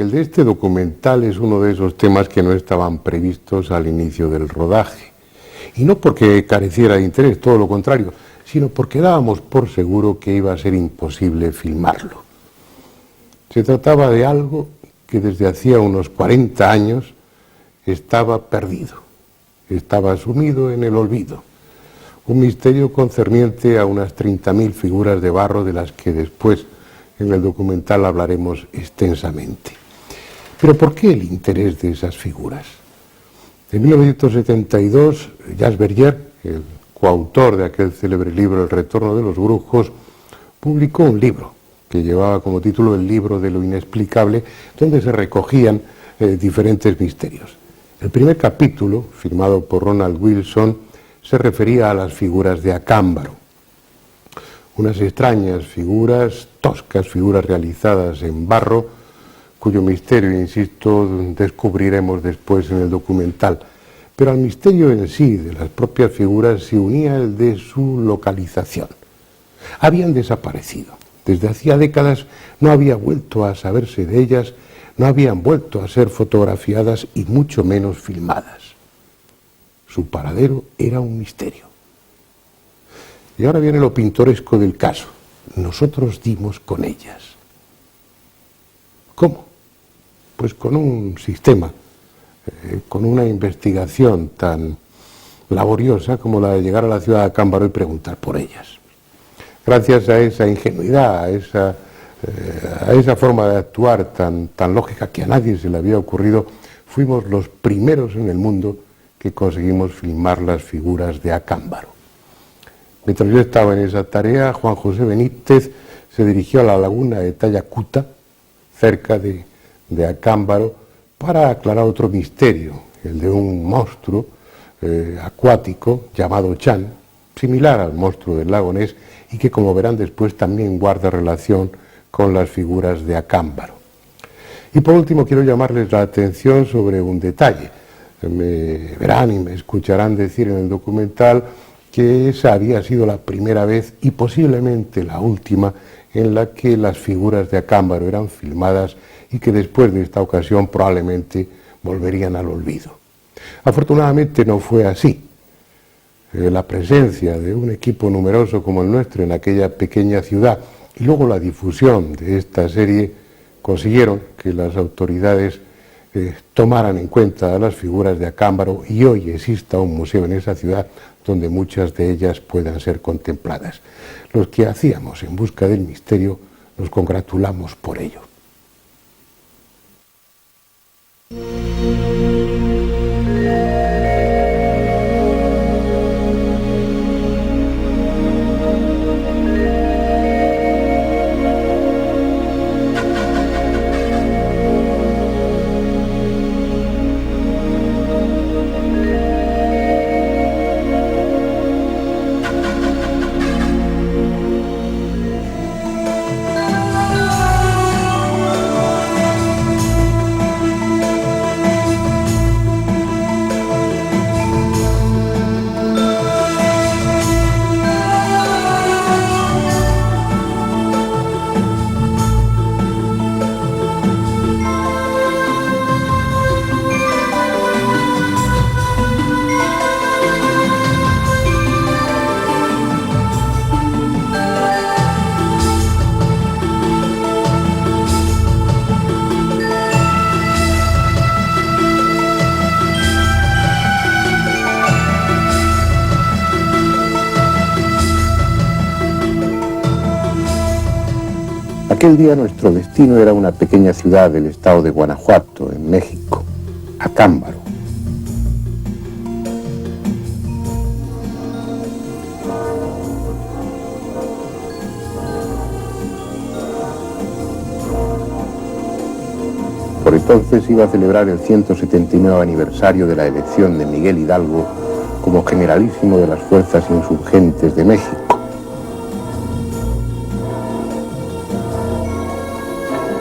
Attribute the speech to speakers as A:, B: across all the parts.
A: El de este documental es uno de esos temas que no estaban previstos al inicio del rodaje. Y no porque careciera de interés, todo lo contrario, sino porque dábamos por seguro que iba a ser imposible filmarlo. Se trataba de algo que desde hacía unos 40 años estaba perdido, estaba sumido en el olvido. Un misterio concerniente a unas 30.000 figuras de barro de las que después en el documental hablaremos extensamente. Pero ¿por qué el interés de esas figuras? En 1972, Jacques Verrier, el coautor de aquel célebre libro El retorno de los brujos, publicó un libro que llevaba como título El libro de lo inexplicable, donde se recogían diferentes misterios. El primer capítulo, firmado por Ronald Wilson, se refería a las figuras de Acámbaro. Unas extrañas figuras, toscas figuras realizadas en barro, cuyo misterio, insisto, descubriremos después en el documental. Pero al misterio en sí de las propias figuras se unía el de su localización. Habían desaparecido. Desde hacía décadas no había vuelto a saberse de ellas, no habían vuelto a ser fotografiadas y mucho menos filmadas. Su paradero era un misterio. Y ahora viene lo pintoresco del caso. Nosotros dimos con ellas. ¿Cómo? Pues con un sistema, con una investigación tan laboriosa como la de llegar a la ciudad de Acámbaro y preguntar por ellas. Gracias a esa ingenuidad, a esa forma de actuar tan lógica que a nadie se le había ocurrido, fuimos los primeros en el mundo que conseguimos filmar las figuras de Acámbaro. Mientras yo estaba en esa tarea, Juan José Benítez se dirigió a la laguna de Tayacuta, cerca de Acámbaro, para aclarar otro misterio, el de un monstruo acuático llamado Chan, similar al monstruo del lago Ness, y que, como verán después, también guarda relación con las figuras de Acámbaro. Y por último quiero llamarles la atención sobre un detalle. Me verán y me escucharán decir en el documental que esa había sido la primera vez y posiblemente la última en la que las figuras de Acámbaro eran filmadas y que después de esta ocasión probablemente volverían al olvido. Afortunadamente no fue así. La presencia de un equipo numeroso como el nuestro en aquella pequeña ciudad y luego la difusión de esta serie consiguieron que las autoridades tomaran en cuenta a las figuras de Acámbaro y hoy exista un museo en esa ciudad donde muchas de ellas puedan ser contempladas. Los que hacíamos en busca del misterio nos congratulamos por ello. Aquel día nuestro destino era una pequeña ciudad del estado de Guanajuato, en México, Acámbaro. Por entonces iba a celebrar el 179 aniversario de la elección de Miguel Hidalgo como generalísimo de las fuerzas insurgentes de México.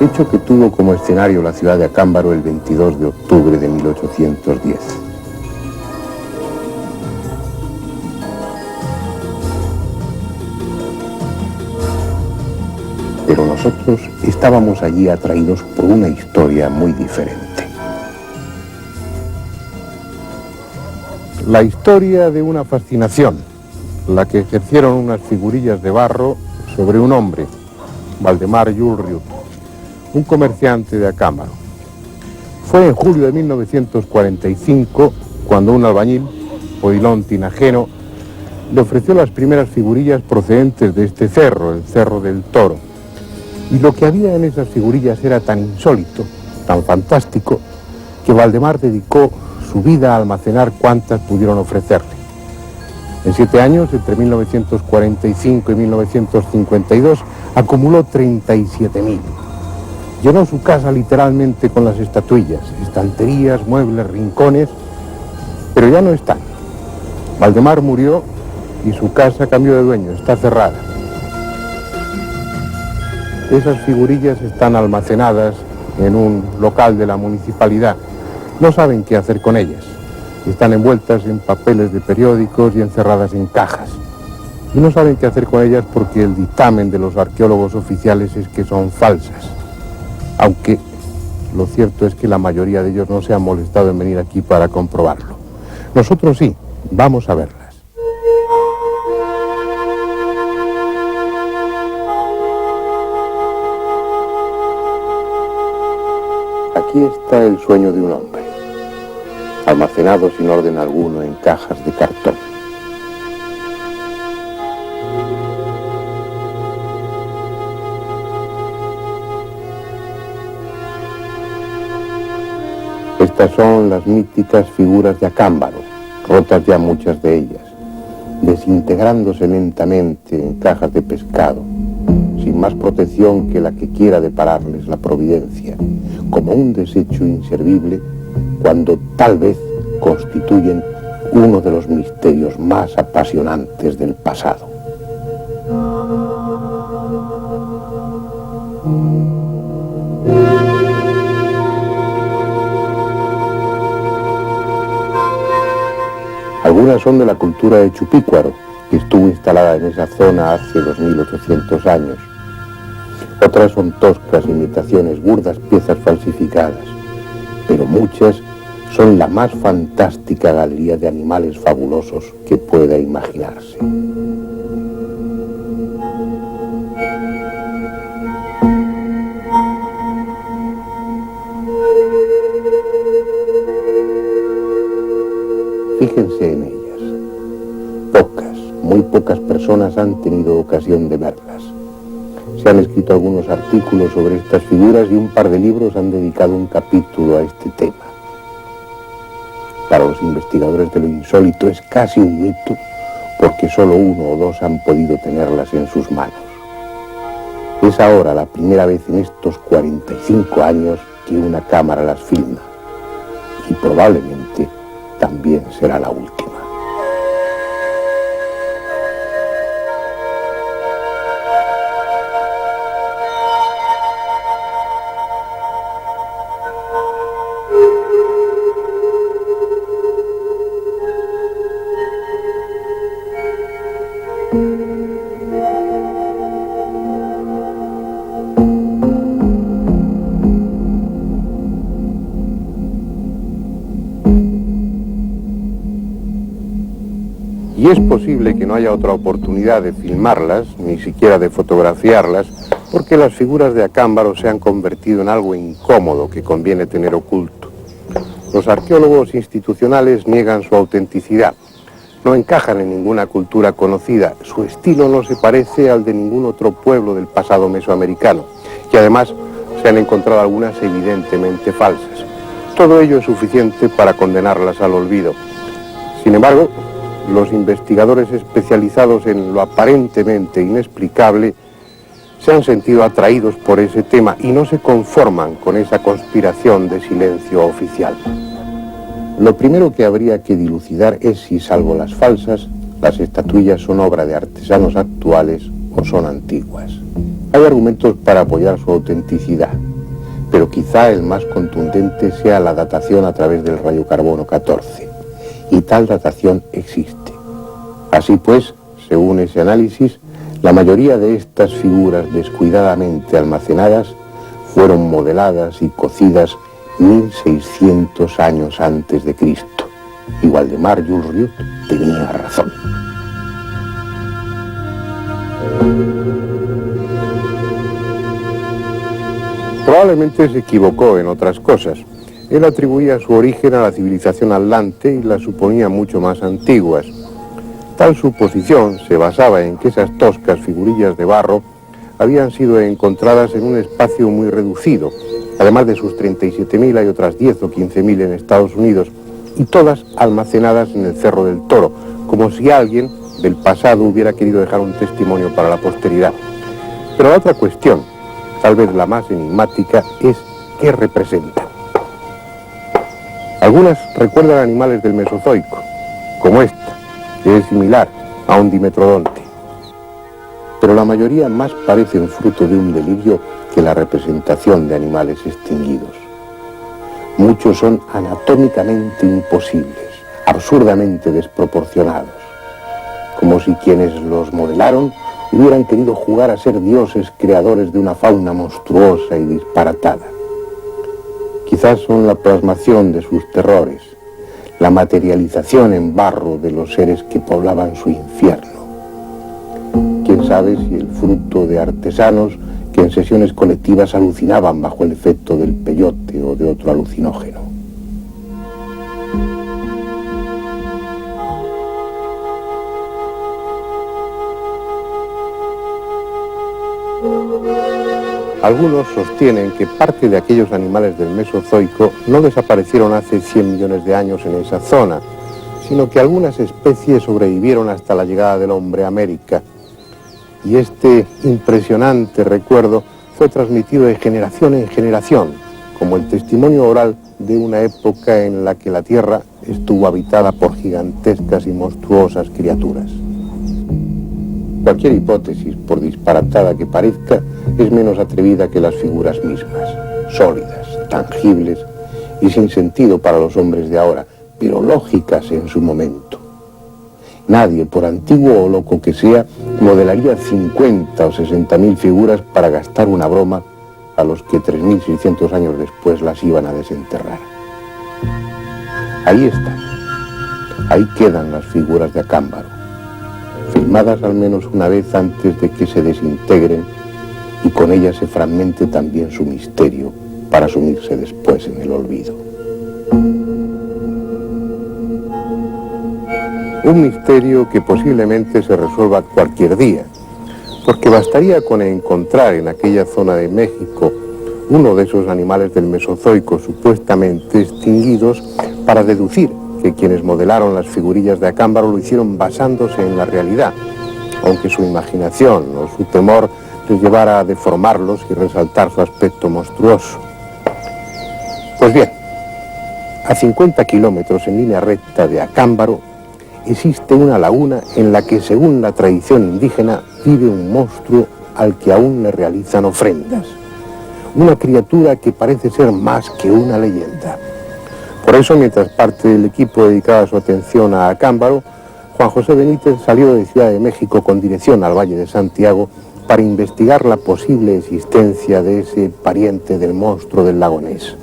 A: Hecho que tuvo como escenario la ciudad de Acámbaro el 22 de octubre de 1810. Pero nosotros estábamos allí atraídos por una historia muy diferente. La historia de una fascinación, la que ejercieron unas figurillas de barro sobre un hombre, Valdemar Jules Riut, un comerciante de Acámbaro. Fue en julio de 1945 cuando un albañil, Odilon Tinajero, le ofreció las primeras figurillas procedentes de este cerro, el Cerro del Toro. Y lo que había en esas figurillas era tan insólito, tan fantástico, que Valdemar dedicó su vida a almacenar cuantas pudieron ofrecerle. En 7 años, entre 1945 y 1952, acumuló 37.000. Llenó su casa literalmente con las estatuillas, estanterías, muebles, rincones, pero ya no están. Valdemar murió y su casa cambió de dueño, está cerrada. Esas figurillas están almacenadas en un local de la municipalidad. No saben qué hacer con ellas. Están envueltas en papeles de periódicos y encerradas en cajas. Y no saben qué hacer con ellas porque el dictamen de los arqueólogos oficiales es que son falsas. Aunque lo cierto es que la mayoría de ellos no se han molestado en venir aquí para comprobarlo. Nosotros sí, vamos a verlas. Aquí está el sueño de un hombre, almacenado sin orden alguno en cajas de cartón. Estas son las míticas figuras de Acámbaro, rotas ya muchas de ellas, desintegrándose lentamente en cajas de pescado, sin más protección que la que quiera depararles la providencia, como un desecho inservible, cuando tal vez constituyen uno de los misterios más apasionantes del pasado. Algunas son de la cultura de Chupícuaro, que estuvo instalada en esa zona hace 2800 años. Otras son toscas imitaciones, burdas piezas falsificadas, pero muchas son la más fantástica galería de animales fabulosos que pueda imaginarse. Fíjense en ellas. Pocas, muy pocas personas han tenido ocasión de verlas. Se han escrito algunos artículos sobre estas figuras y un par de libros han dedicado un capítulo a este tema. Para los investigadores de lo insólito es casi un mito, porque solo uno o dos han podido tenerlas en sus manos. Es ahora la primera vez en estos 45 años que una cámara las filma, y probablemente también será la última. Y es posible que no haya otra oportunidad de filmarlas, ni siquiera de fotografiarlas, porque las figuras de Acámbaro se han convertido en algo incómodo que conviene tener oculto. Los arqueólogos institucionales niegan su autenticidad. No encajan en ninguna cultura conocida. Su estilo no se parece al de ningún otro pueblo del pasado mesoamericano. Y además se han encontrado algunas evidentemente falsas. Todo ello es suficiente para condenarlas al olvido. Sin embargo, los investigadores especializados en lo aparentemente inexplicable se han sentido atraídos por ese tema y no se conforman con esa conspiración de silencio oficial. Lo primero que habría que dilucidar es si, salvo las falsas, las estatuillas son obra de artesanos actuales o son antiguas. Hay argumentos para apoyar su autenticidad, pero quizá el más contundente sea la datación a través del radiocarbono 14. Y tal datación existe. Así pues, según ese análisis, la mayoría de estas figuras descuidadamente almacenadas fueron modeladas y cocidas 1600 años antes de Cristo. Y Waldemar Jules Riut tenía razón. Probablemente se equivocó en otras cosas. Él atribuía su origen a la civilización atlante y las suponía mucho más antiguas. Tal suposición se basaba en que esas toscas figurillas de barro habían sido encontradas en un espacio muy reducido. Además de sus 37.000 hay otras 10 o 15.000 en Estados Unidos, y todas almacenadas en el Cerro del Toro, como si alguien del pasado hubiera querido dejar un testimonio para la posteridad. Pero la otra cuestión, tal vez la más enigmática, es qué representan. Algunas recuerdan animales del Mesozoico, como esta, que es similar a un dimetrodonte. Pero la mayoría más parecen fruto de un delirio que la representación de animales extinguidos. Muchos son anatómicamente imposibles, absurdamente desproporcionados, como si quienes los modelaron hubieran querido jugar a ser dioses creadores de una fauna monstruosa y disparatada. Quizás son la plasmación de sus terrores, la materialización en barro de los seres que poblaban su infierno. Quién sabe si el fruto de artesanos que en sesiones colectivas alucinaban bajo el efecto del peyote o de otro alucinógeno. Algunos sostienen que parte de aquellos animales del Mesozoico no desaparecieron hace 100 millones de años en esa zona, sino que algunas especies sobrevivieron hasta la llegada del hombre a América. Y este impresionante recuerdo fue transmitido de generación en generación, como el testimonio oral de una época en la que la Tierra estuvo habitada por gigantescas y monstruosas criaturas. Cualquier hipótesis, por disparatada que parezca, es menos atrevida que las figuras mismas, sólidas, tangibles y sin sentido para los hombres de ahora, pero lógicas en su momento. Nadie, por antiguo o loco que sea, modelaría 50 o 60.000 figuras para gastar una broma a los que 3.600 años después las iban a desenterrar. Ahí están. Ahí quedan las figuras de Acámbaro, filmadas al menos una vez antes de que se desintegren y con ellas se fragmente también su misterio para sumirse después en el olvido. Un misterio que posiblemente se resuelva cualquier día, porque bastaría con encontrar en aquella zona de México uno de esos animales del Mesozoico supuestamente extinguidos para deducir que quienes modelaron las figurillas de Acámbaro lo hicieron basándose en la realidad, aunque su imaginación o su temor les llevara a deformarlos y resaltar su aspecto monstruoso. Pues bien, a 50 kilómetros en línea recta de Acámbaro existe una laguna en la que, según la tradición indígena, vive un monstruo al que aún le realizan ofrendas. Una criatura que parece ser más que una leyenda. Por eso, mientras parte del equipo dedicaba su atención a Acámbaro, Juan José Benítez salió de Ciudad de México con dirección al Valle de Santiago para investigar la posible existencia de ese pariente del monstruo del lago Ness.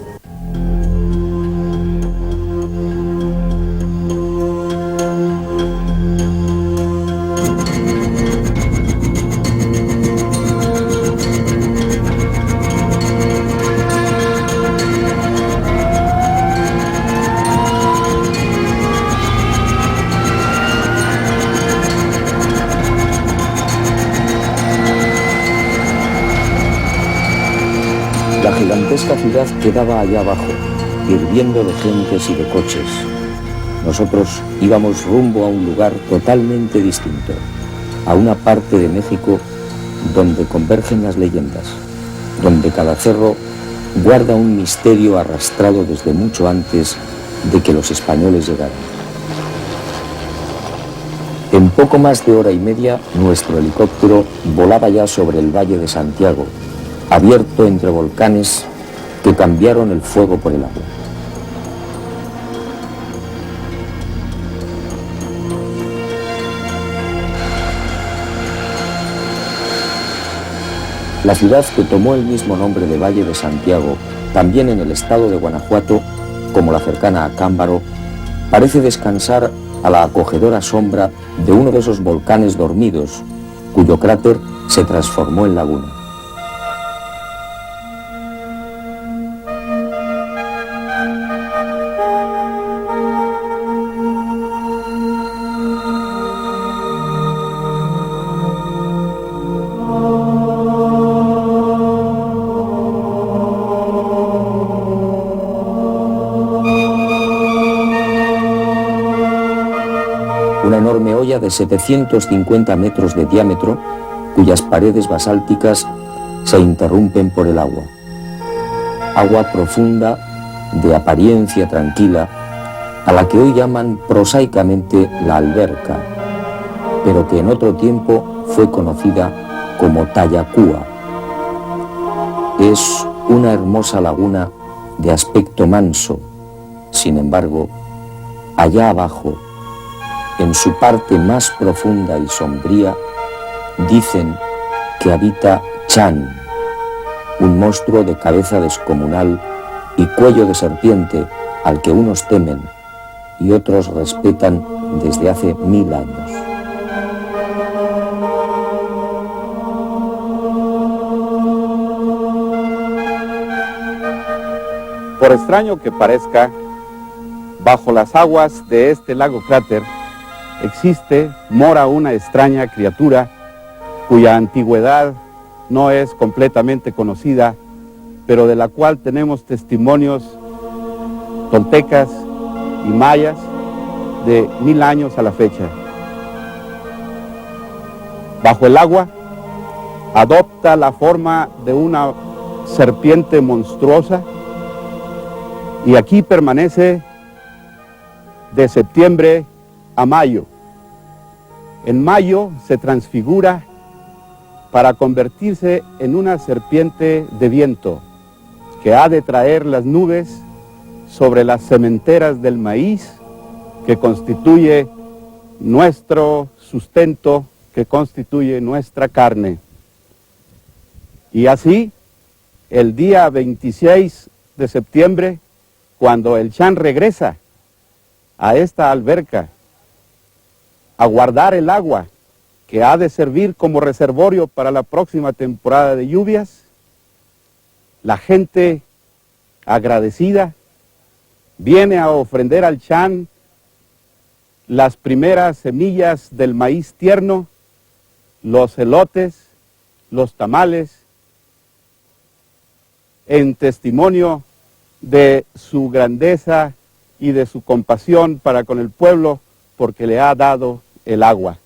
B: La gigantesca ciudad quedaba allá abajo, hirviendo de gentes y de coches. Nosotros íbamos rumbo a un lugar totalmente distinto, a una parte de México donde convergen las leyendas, donde cada cerro guarda un misterio arrastrado desde mucho antes de que los españoles llegaran. En poco más de hora y media, nuestro helicóptero volaba ya sobre el Valle de Santiago, abierto entre volcanes que cambiaron el fuego por el agua. La ciudad, que tomó el mismo nombre de Valle de Santiago, también en el estado de Guanajuato, como la cercana Acámbaro, parece descansar a la acogedora sombra de uno de esos volcanes dormidos, cuyo cráter se transformó en laguna. Una enorme olla de 750 metros de diámetro, cuyas paredes basálticas se interrumpen por el agua. Agua profunda, de apariencia tranquila, a la que hoy llaman prosaicamente la alberca, pero que en otro tiempo fue conocida como Tayacúa. Es una hermosa laguna de aspecto manso. Sin embargo, allá abajo, en su parte más profunda y sombría, dicen que habita Chan, un monstruo de cabeza descomunal y cuello de serpiente al que unos temen y otros respetan desde hace 1000 años.
C: Por extraño que parezca, bajo las aguas de este lago cráter mora una extraña criatura cuya antigüedad no es completamente conocida, pero de la cual tenemos testimonios toltecas y mayas de 1000 años a la fecha. Bajo el agua adopta la forma de una serpiente monstruosa y aquí permanece de septiembre a mayo. En mayo se transfigura para convertirse en una serpiente de viento que ha de traer las nubes sobre las sementeras del maíz que constituye nuestro sustento, que constituye nuestra carne. Y así, el día 26 de septiembre, cuando el Chan regresa a esta alberca a guardar el agua que ha de servir como reservorio para la próxima temporada de lluvias, la gente agradecida viene a ofrendar al Chan las primeras semillas del maíz tierno, los elotes, los tamales, en testimonio de su grandeza y de su compasión para con el pueblo, porque le ha dado el agua.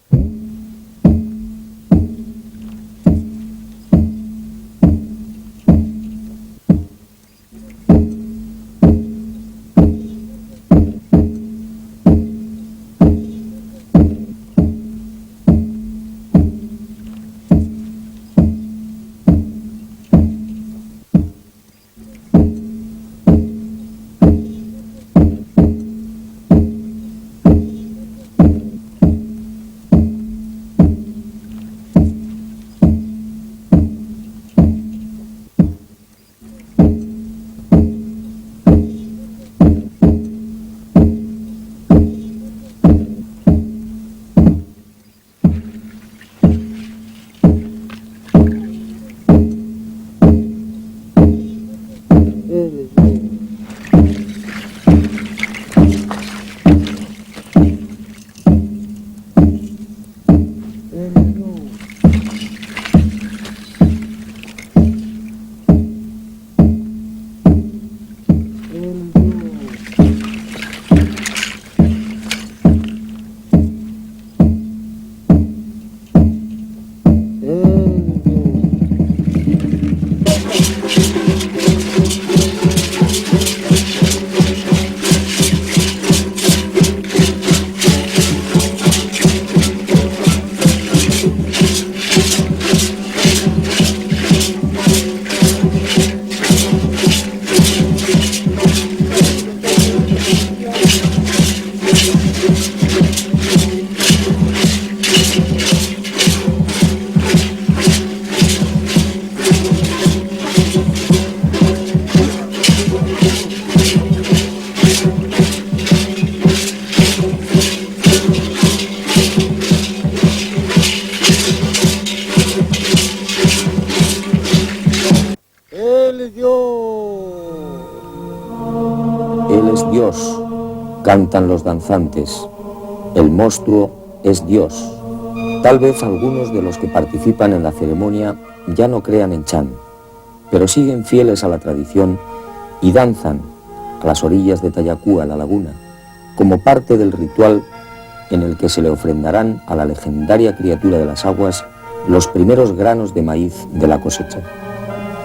D: Él es Dios.
B: Él es Dios, cantan los danzantes. El monstruo es Dios. Tal vez algunos de los que participan en la ceremonia ya no crean en Chan, pero siguen fieles a la tradición y danzan a las orillas de Tayacúa, la laguna, como parte del ritual en el que se le ofrendarán a la legendaria criatura de las aguas los primeros granos de maíz de la cosecha.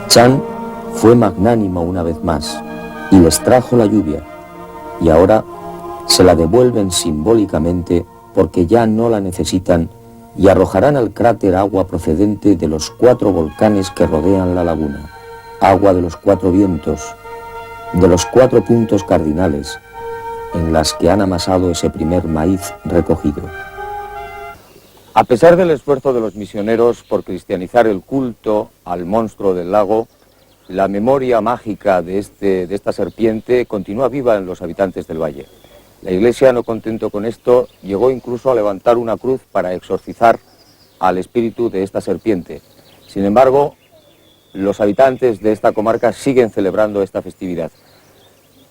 B: Chan fue magnánimo una vez más y les trajo la lluvia, y ahora se la devuelven simbólicamente porque ya no la necesitan y arrojarán al cráter agua procedente de los 4 volcanes que rodean la laguna, agua de los 4 vientos, de los 4 puntos cardinales en las que han amasado ese primer maíz recogido. A pesar del esfuerzo de los misioneros por cristianizar el culto al monstruo del lago, la memoria mágica de esta serpiente continúa viva en los habitantes del valle. La Iglesia, no contento con esto, llegó incluso a levantar una cruz para exorcizar al espíritu de esta serpiente. Sin embargo, los habitantes de esta comarca siguen celebrando esta festividad.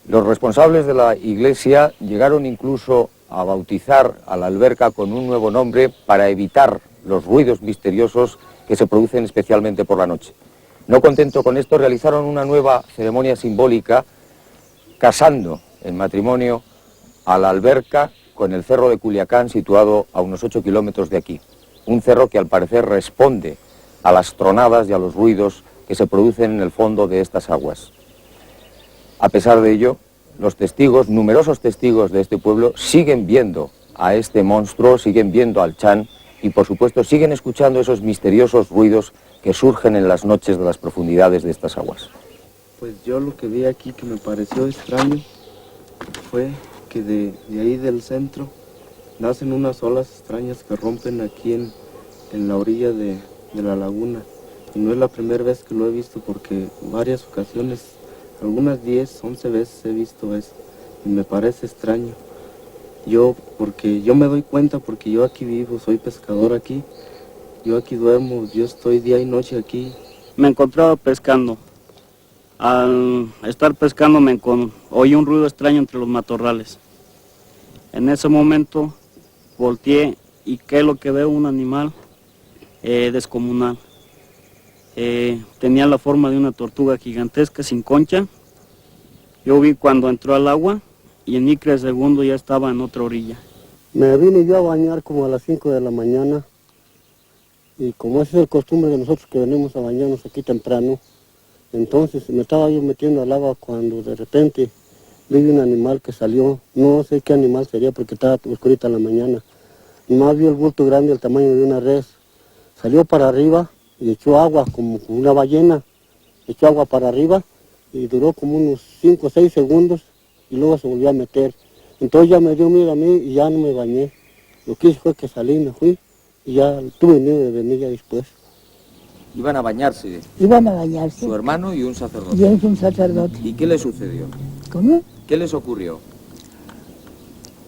B: Los responsables de la Iglesia llegaron incluso a bautizar a la alberca con un nuevo nombre para evitar los ruidos misteriosos que se producen especialmente por la noche. No contento con esto, realizaron una nueva ceremonia simbólica casando en matrimonio a la alberca con el cerro de Culiacán, situado a unos 8 kilómetros de aquí. Un cerro que al parecer responde a las tronadas y a los ruidos que se producen en el fondo de estas aguas. A pesar de ello, los testigos, numerosos testigos de este pueblo, siguen viendo a este monstruo, siguen viendo al Chan y por supuesto siguen escuchando esos misteriosos ruidos que surgen en las noches de las profundidades de estas aguas.
E: Pues yo lo que vi aquí que me pareció extraño fue que de ahí del centro nacen unas olas extrañas que rompen aquí en la orilla de la laguna. Y no es la primera vez que lo he visto porque varias ocasiones, algunas 10, 11 veces he visto eso. Y me parece extraño. Porque yo me doy cuenta porque yo aquí vivo, soy pescador aquí. Yo aquí duermo, yo estoy día y noche aquí.
F: Me encontraba pescando. Al estar pescando oí un ruido extraño entre los matorrales. En ese momento volteé y ¿qué es lo que veo? Un animal descomunal. Tenía la forma de una tortuga gigantesca sin concha. Yo vi cuando entró al agua y en microsegundo ya estaba en otra orilla.
D: Me vine yo a bañar como a las 5 de la mañana y como esa es el costumbre de nosotros que venimos a bañarnos aquí temprano, entonces me estaba yo metiendo al agua cuando de repente vi un animal que salió, no sé qué animal sería porque estaba oscurita la mañana, y más vi el bulto grande del tamaño de una res, salió para arriba y echó agua como una ballena, echó agua para arriba y duró como unos 5 o 6 segundos y luego se volvió a meter. Entonces ya me dio miedo a mí y ya no me bañé. Lo que hice fue que salí, me fui y ya tuve miedo de venir ya después.
B: Iban a bañarse.
G: Iban a bañarse.
B: Su hermano y un sacerdote.
G: Y es un sacerdote.
B: ¿Y qué le sucedió?
G: ¿Cómo?
B: ¿Qué les ocurrió?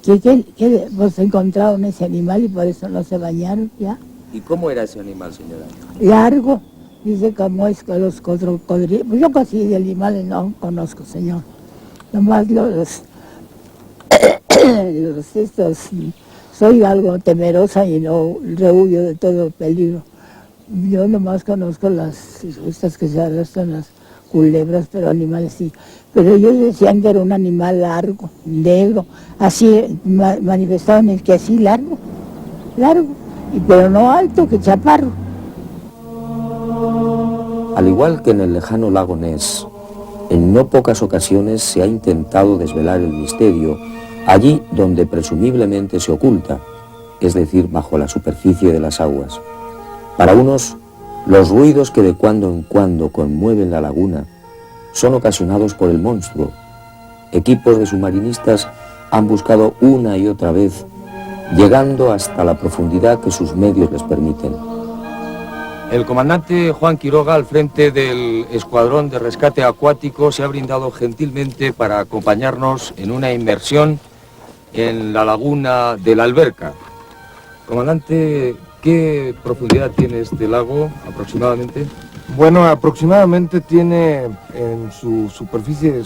G: Que pues encontraron ese animal y por eso no se bañaron ya.
B: ¿Y cómo era ese animal, señora?
G: Largo. Dice cómo es que los cocodrilos. Pues yo casi de animales no conozco, señor. Nomás soy algo temerosa y no rehuyo de todo peligro. Yo nomás conozco estas que se arrastran, las culebras, pero animales sí. Pero ellos decían que era un animal largo, negro, así manifestaban el que así largo, pero no alto, que chaparro.
B: Al igual que en el lejano lago Ness, en no pocas ocasiones se ha intentado desvelar el misterio allí donde presumiblemente se oculta, es decir, bajo la superficie de las aguas. Para unos, los ruidos que de cuando en cuando conmueven la laguna son ocasionados por el monstruo. Equipos de submarinistas han buscado una y otra vez, llegando hasta la profundidad que sus medios les permiten. El comandante Juan Quiroga, al frente del Escuadrón de Rescate Acuático, se ha brindado gentilmente para acompañarnos en una inmersión en la laguna de la Alberca. Comandante, ¿qué profundidad tiene este lago aproximadamente?
H: Bueno, aproximadamente tiene en su superficie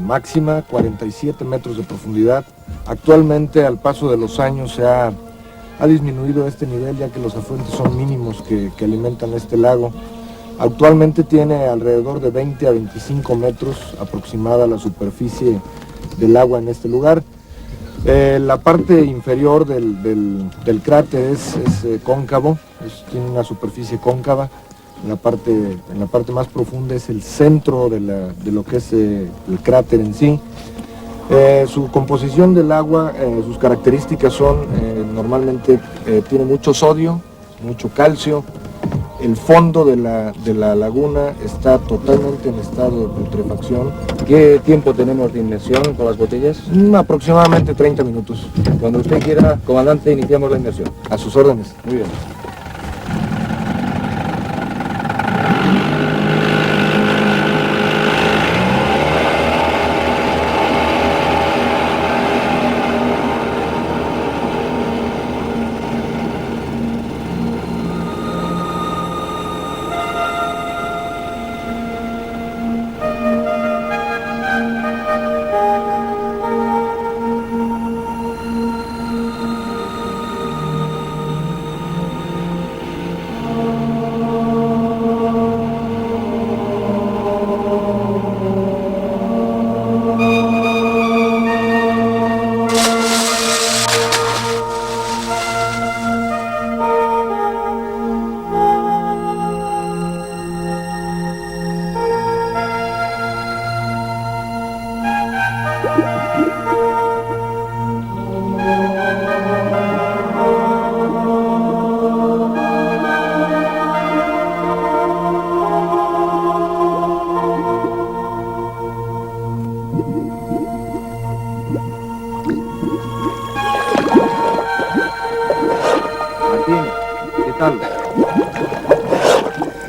H: máxima 47 metros de profundidad. Actualmente, al paso de los años, ha disminuido este nivel, ya que los afluentes son mínimos que alimentan este lago. Actualmente tiene alrededor de 20 a 25 metros aproximada la superficie del agua en este lugar. La parte inferior del cráter es cóncavo, tiene una superficie cóncava. En la parte más profunda es el centro de lo que es el cráter en sí. Su composición del agua, sus características son, normalmente tiene mucho sodio, mucho calcio. El fondo de la laguna está totalmente en estado de putrefacción.
I: ¿Qué tiempo tenemos de inmersión con las botellas?
H: Aproximadamente 30 minutos.
I: Cuando usted quiera, comandante, iniciamos la inmersión.
H: A sus órdenes.
I: Muy bien.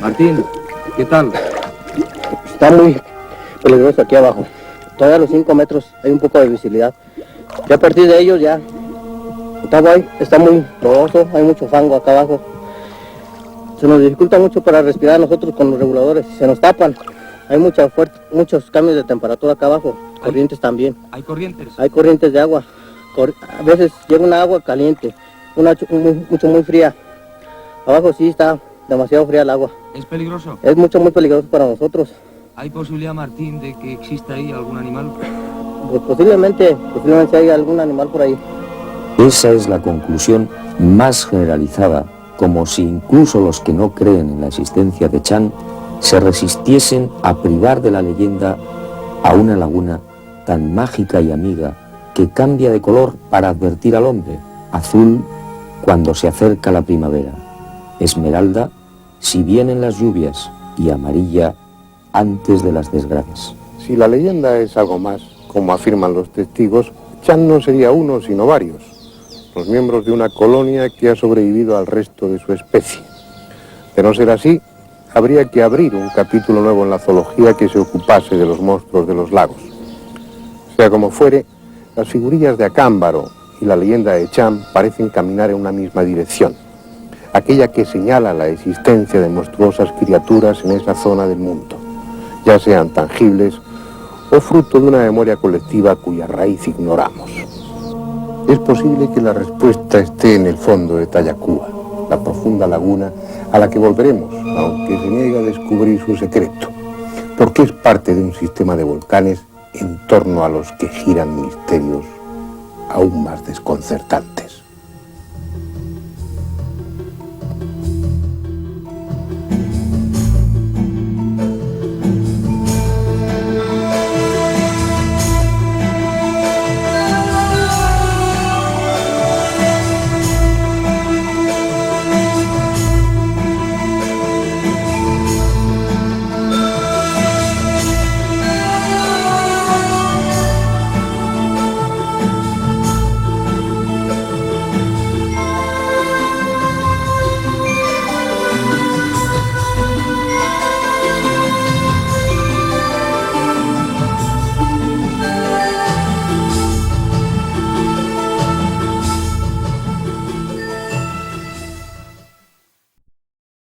I: Martín, ¿qué tal?
D: Está muy peligroso aquí abajo. Todavía a los 5 metros hay un poco de visibilidad. Ya a partir de ellos ya está muy lodoso, hay mucho fango acá abajo. Se nos dificulta mucho para respirar nosotros con los reguladores, se nos tapan. Hay muchos cambios de temperatura acá abajo, corrientes también.
I: ¿Hay corrientes?
D: Hay corrientes de agua. A veces llega una agua caliente, una muy fría. Abajo sí está demasiado fría el agua.
I: ¿Es peligroso?
D: Es muy peligroso para nosotros.
I: ¿Hay posibilidad, Martín, de que exista ahí algún animal?
D: Pues posiblemente hay algún animal por ahí.
B: Esa es la conclusión más generalizada, como si incluso los que no creen en la existencia de Chan se resistiesen a privar de la leyenda a una laguna tan mágica y amiga que cambia de color para advertir al hombre, azul cuando se acerca la primavera, esmeralda si vienen las lluvias y amarilla antes de las desgracias.
A: Si la leyenda es algo más, como afirman los testigos, Chan no sería uno sino varios, los miembros de una colonia que ha sobrevivido al resto de su especie. De no ser así, habría que abrir un capítulo nuevo en la zoología que se ocupase de los monstruos de los lagos. Sea como fuere, las figurillas de Acámbaro y la leyenda de Chan parecen caminar en una misma dirección, aquella que señala la existencia de monstruosas criaturas en esa zona del mundo, ya sean tangibles o fruto de una memoria colectiva cuya raíz ignoramos. Es posible que la respuesta esté en el fondo de Tayacúa, la profunda laguna a la que volveremos, aunque se niegue a descubrir su secreto, porque es parte de un sistema de volcanes en torno a los que giran misterios aún más desconcertantes.